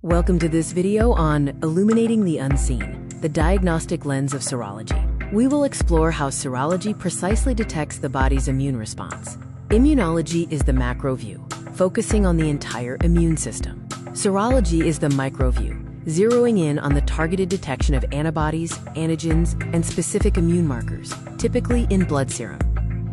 Welcome to this video on Illuminating the Unseen, the diagnostic lens of serology. We will explore how serology precisely detects the body's immune response. Immunology is the macro view, focusing on the entire immune system. Serology is the micro view, zeroing in on the targeted detection of antibodies, antigens, and specific immune markers, typically in blood serum.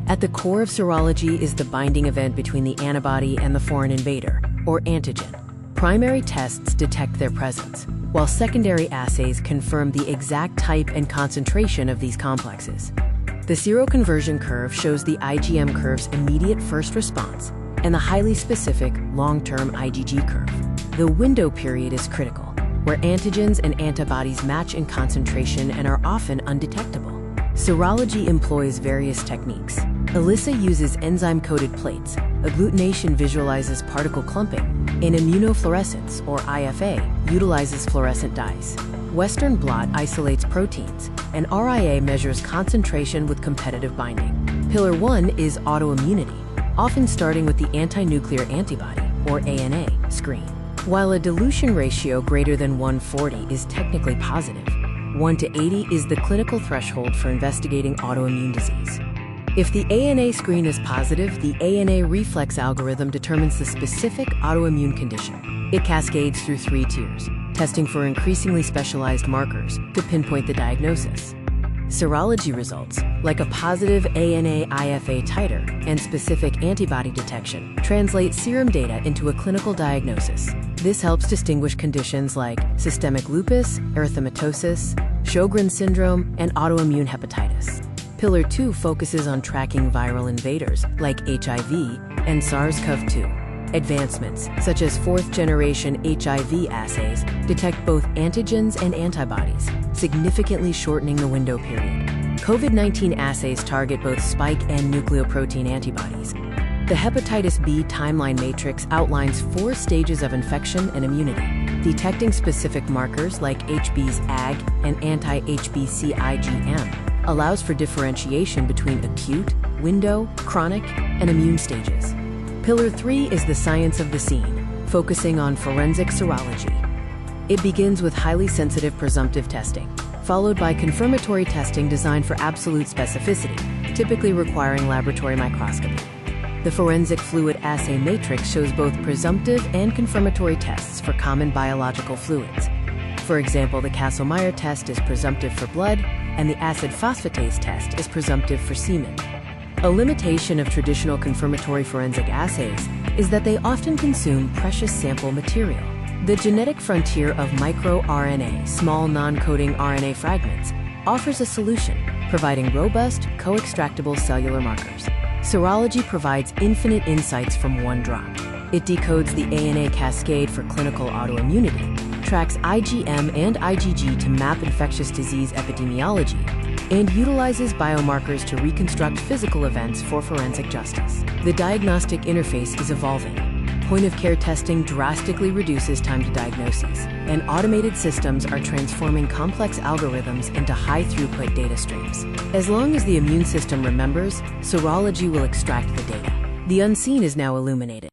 At the core of serology is the binding event between the antibody and the foreign invader, or antigen. Primary tests detect their presence, while secondary assays confirm the exact type and concentration of these complexes. The seroconversion curve shows the IgM curve's immediate first response and the highly specific long-term IgG curve. The window period is critical, where antigens and antibodies match in concentration and are often undetectable. Serology employs various techniques. ELISA uses enzyme-coated plates, agglutination visualizes particle clumping, and immunofluorescence, or IFA, utilizes fluorescent dyes. Western blot isolates proteins, and RIA measures concentration with competitive binding. Pillar 1 is autoimmunity, often starting with the anti-nuclear antibody, or ANA, screen. While a dilution ratio greater than 140 is technically positive, 1 to 80 is the clinical threshold for investigating autoimmune disease. If the ANA screen is positive, the ANA reflex algorithm determines the specific autoimmune condition. It cascades through 3 tiers, testing for increasingly specialized markers to pinpoint the diagnosis. Serology results, like a positive ANA IFA titer and specific antibody detection, translate serum data into a clinical diagnosis. This helps distinguish conditions like systemic lupus, erythematosus, Sjogren's syndrome, and autoimmune hepatitis. Pillar 2 focuses on tracking viral invaders like HIV and SARS-CoV-2. Advancements, such as 4th-generation HIV assays, detect both antigens and antibodies, significantly shortening the window period. COVID-19 assays target both spike and nucleoprotein antibodies. The hepatitis B timeline matrix outlines 4 stages of infection and immunity, detecting specific markers like HB's AG and anti-HBC IgM. Allows for differentiation between acute, window, chronic, and immune stages. Pillar 3 is the science of the scene, focusing on forensic serology. It begins with highly sensitive presumptive testing, followed by confirmatory testing designed for absolute specificity, typically requiring laboratory microscopy. The forensic fluid assay matrix shows both presumptive and confirmatory tests for common biological fluids. For example, the Kastle-Meyer test is presumptive for blood, and the acid phosphatase test is presumptive for semen. A limitation of traditional confirmatory forensic assays is that they often consume precious sample material. The genetic frontier of microRNA, small non-coding RNA fragments, offers a solution, providing robust, co-extractable cellular markers. Serology provides infinite insights from one drop. It decodes the ANA cascade for clinical autoimmunity, tracks IgM and IgG to map infectious disease epidemiology, and utilizes biomarkers to reconstruct physical events for forensic justice. The diagnostic interface is evolving. Point-of-care testing drastically reduces time to diagnoses, and automated systems are transforming complex algorithms into high-throughput data streams. As long as the immune system remembers, serology will extract the data. The unseen is now illuminated.